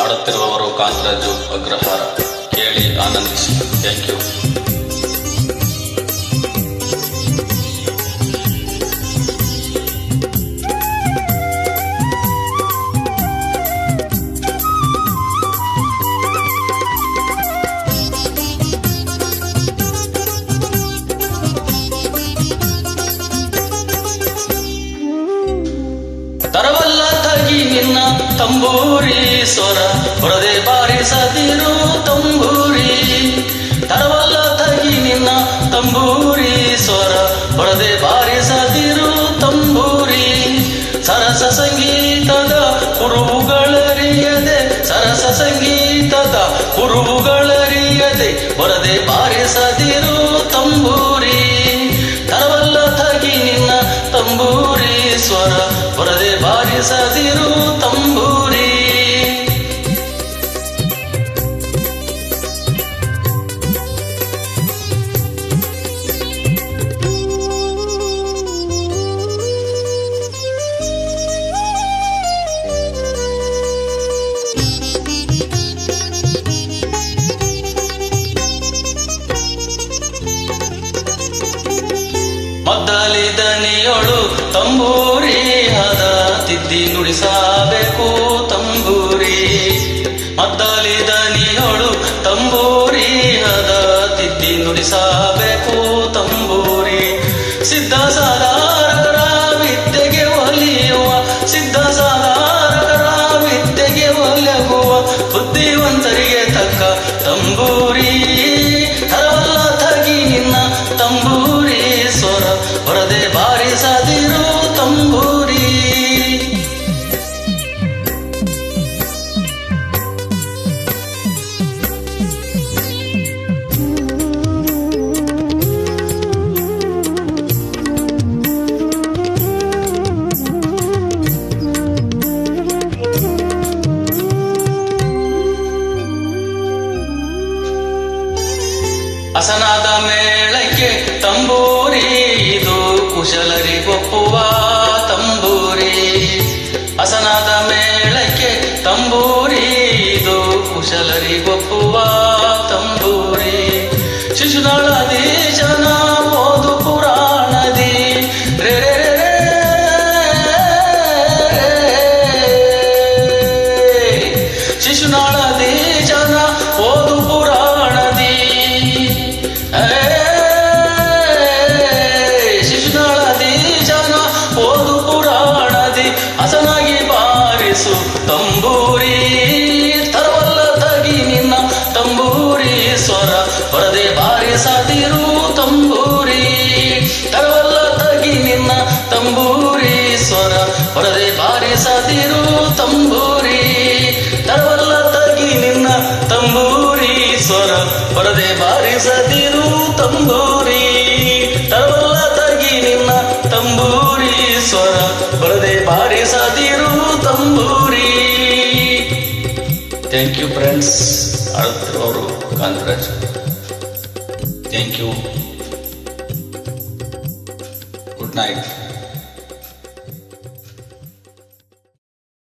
ಆಡುತ್ತಿರುವವರು ಕಾಂತರಾಜು ಅಗ್ರಹಾರ. ಕೇಳಿ ಆನಂದಿಸಿ. Thank you. ತರವಲ್ಲ ತಗಿ ನಿನ್ನ ತಂಬೂರಿ ಸ್ವರ, ಹೊರದೆ ಬಾರಿಸದಿರು ತಂಬೂರಿ. ತರವಲ್ಲ ತಗಿ ನಿನ್ನ ತಂಬೂರಿ ಸ್ವರ, ಹೊರದೆ ಬಾರಿಸದಿರು ತಂಬೂರಿ. ಸರಸ ಸಂಗೀತದ ಕುರುಹುಗಳರಿಯದೆ, ಸರಸ ಸಂಗೀತದ ಕುರುಹುಗಳರಿಯದೆ, ಹೊರದೆ ಬಾರಿಸದಿರು ತಂಬೂರಿ. ತರವಲ್ಲ ತಗಿ ನಿನ್ನ ತಂಬೂರಿ ಸ್ವರ, ಹೊರದೆ ಬಾರಿಸದಿರು ತಂಬೂರಿ. ಮದ್ದಲಿ ದನಿಯೊಳು ತಂಬೂರಿ ಹದ ತಿದ್ದಿ ನುಡಿಸಬೇಕು ತಂಬೂರಿ. ಮದ್ದಲಿ ದನಿಯೊಳು ತಂಬೂರಿ ಹದ ತಿದ್ದಿ ನುಡಿಸಬೇಕು ತಂಬೂರಿ. ಸಿದ್ಧ ಸಾಧಾರಕರ ವಿದ್ಯೆಗೆ ಒಲಿಯುವ, ಸಿದ್ಧ ಸಾಧಾರಕರ ವಿದ್ಯೆಗೆ ಒಲಗುವ ಬುದ್ಧಿವಂತರಿಗೆ ತಕ್ಕ ತಂಬೂರಿ. ತರವಲ್ಲ ತಗಿ ನಿನ್ನ ತಂಬೂರಿ ಸ್ವರ, ಹೊರದೆ ಬಾರಿಸದಿರು ತಂಬೂರಿ. ಹಸನಾದ ಮೇಳಕ್ಕೆ ತಂಬೂರಿ, ಇದು ಕುಶಲರಿಗೊಪ್ಪುವ ತಂಬೂರಿ. ಹಸನಾದ ಮೇಳಕ್ಕೆ ತಂಬೂರಿ, ಇದು ಕುಶಲರಿಗೊಪ್ಪುವ ತಂಬೂರಿ. ಶಿಶುನಾಳದಿ ಜನ ಓದು ಪುರಾಣದಿ, ರೇ ಶಿಶುನಾಳದಿ ಜನ ಓದು ಪುರಾಣದಿ. ಶಿಶುನಾಳದಿ ಜನ ಓದು ಪುರಾಣದಿ, ಹಸನಾಗಿ ಬಾರಿಸು ತಂಬೂರಿ. ತರವಲ್ಲ ತಗಿ ನಿನ್ನ ತಂಬೂರಿ ಸ್ವರ, ಹೊರದೆ ಬಾರಿಸದಿರು ತಂಬೂರಿ. ತರವಲ್ಲ ತಗಿ ನಿನ್ನ ತಂಬೂರಿ ಸ್ವರ, ಹೊರದೆ ಬಾರಿಸದಿರು ತಂಬೂರಿ. ತರವಲ್ಲ ತಗಿ ನಿನ್ನ ತಂಬೂರಿ ಸ್ವರ, ಹೊರದೆ ಬಾರಿಸದಿರು ತಂಬೂರಿ. ತರವಲ್ಲ ತಗಿ ನಿನ್ನ ತಂಬೂರಿ ಸ್ವರ, ಹೊರದೆ ಬಾರಿಸದಿರು ತಂಬೂರಿ. Thank you friends. ಆಡುತ್ತಿರುವವರು Kantharaj. Thank you. Good night.